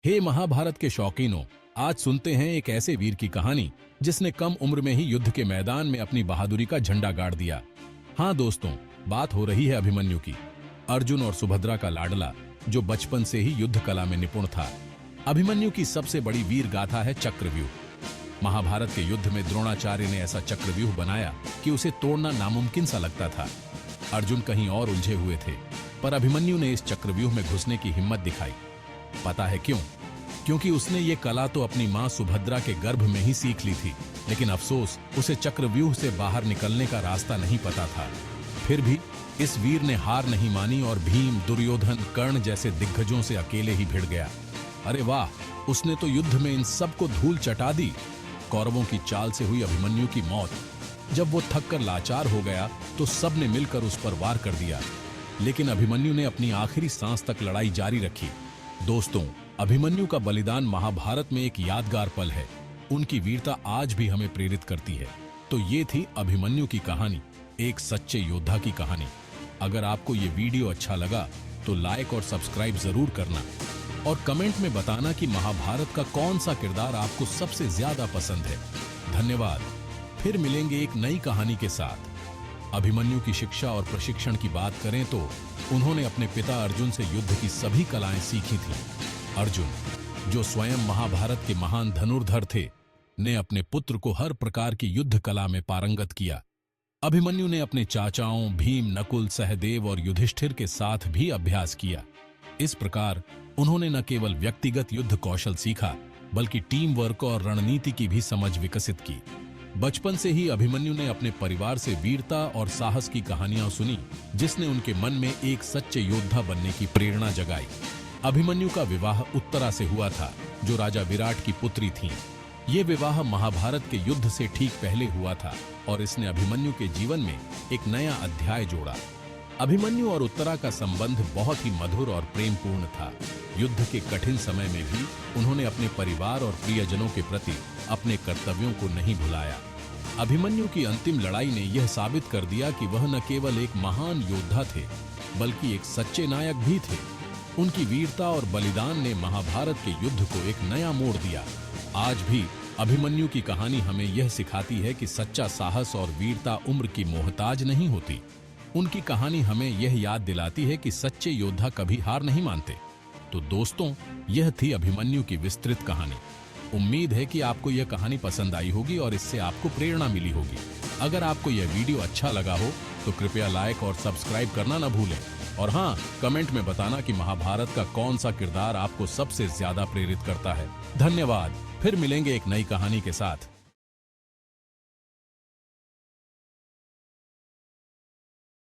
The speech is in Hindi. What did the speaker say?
हे महाभारत के शौकीनों, आज सुनते हैं एक ऐसे वीर की कहानी जिसने कम उम्र में ही युद्ध के मैदान में अपनी बहादुरी का झंडा गाड़ दिया। हाँ दोस्तों, बात हो रही है अभिमन्यु की, अर्जुन और सुभद्रा का लाडला, जो बचपन से ही युद्ध कला में निपुण था। अभिमन्यु की सबसे बड़ी वीर गाथा है चक्रव्यूह। महाभारत के युद्ध में द्रोणाचार्य ने ऐसा चक्रव्यूह बनाया कि उसे तोड़ना नामुमकिन सा लगता था। अर्जुन कहीं और उलझे हुए थे, पर अभिमन्यु ने इस चक्रव्यूह में घुसने की हिम्मत दिखाई। पता है क्यों? क्योंकि उसने ये कला तो अपनी मां सुभद्रा के गर्भ में ही सीख ली थी, लेकिन अफसोस उसे चक्रव्यूह से बाहर निकलने का रास्ता नहीं पता था। फिर भी इस वीर ने हार नहीं मानी और भीम, दुर्योधन, कर्ण जैसे दिग्गजों से अकेले ही भिड़ गया। अरे वाह, उसने तो युद्ध में इन सबको धूल चटा दी। कौरवों की चाल से हुई अभिमन्यु की मौत। जब वो थक कर लाचार हो गया तो सबने मिलकर उस पर वार कर दिया, लेकिन अभिमन्यु ने अपनी आखिरी सांस तक लड़ाई जारी रखी। दोस्तों, अभिमन्यु का बलिदान महाभारत में एक यादगार पल है। उनकी वीरता आज भी हमें प्रेरित करती है। तो ये थी अभिमन्यु की कहानी, एक सच्चे योद्धा की कहानी। अगर आपको ये वीडियो अच्छा लगा तो लाइक और सब्सक्राइब जरूर करना और कमेंट में बताना कि महाभारत का कौन सा किरदार आपको सबसे ज्यादा पसंद है। धन्यवाद। फिर मिलेंगे एक नई कहानी के साथ। अभिमन्यु की शिक्षा और प्रशिक्षण की बात करें तो उन्होंने अपने पिता अर्जुन से युद्ध की सभी कलाएं सीखी थीं। अर्जुन, जो स्वयं महाभारत के महान धनुर्धर थे, ने अपने पुत्र को हर प्रकार की युद्ध कला में पारंगत किया। अभिमन्यु ने अपने चाचाओं भीम, नकुल, सहदेव और युधिष्ठिर के साथ भी अभ्यास किया। इस प्रकार उन्होंने न केवल व्यक्तिगत युद्ध कौशल सीखा, बल्कि टीम वर्क और रणनीति की भी समझ विकसित की। बचपन से ही अभिमन्यु ने अपने परिवार से वीरता और साहस की कहानियां सुनी, जिसने उनके मन में एक सच्चे योद्धा बनने की प्रेरणा जगाई। अभिमन्यु का विवाह उत्तरा से हुआ था, जो राजा विराट की पुत्री थीं। ये विवाह महाभारत के युद्ध से ठीक पहले हुआ था और इसने अभिमन्यु के जीवन में एक नया अध्याय जोड़ा। अभिमन्यु और उत्तरा का संबंध बहुत ही मधुर और प्रेमपूर्ण था। युद्ध के कठिन समय में भी उन्होंने अपने परिवार और प्रियजनों के प्रति अपने कर्तव्यों को नहीं भुलाया। अभिमन्यु की अंतिम लड़ाई ने यह साबित कर दिया कि वह न केवल एक महान योद्धा थे, बल्कि एक सच्चे नायक भी थे। उनकी वीरता और बलिदान ने महाभारत के युद्ध को एक नया मोड़ दिया। आज भी अभिमन्यु की कहानी हमें यह सिखाती है कि सच्चा साहस और वीरता उम्र की मोहताज नहीं होती। उनकी कहानी हमें यह याद दिलाती है कि सच्चे योद्धा कभी हार नहीं मानते। तो दोस्तों, यह थी अभिमन्यु की विस्तृत कहानी। उम्मीद है कि आपको यह कहानी पसंद आई होगी और इससे आपको प्रेरणा मिली होगी। अगर आपको यह वीडियो अच्छा लगा हो तो कृपया लाइक और सब्सक्राइब करना न भूलें। और हाँ, कमेंट में बताना कि महाभारत का कौन सा किरदार आपको सबसे ज्यादा प्रेरित करता है। धन्यवाद। फिर मिलेंगे एक नई कहानी के साथ।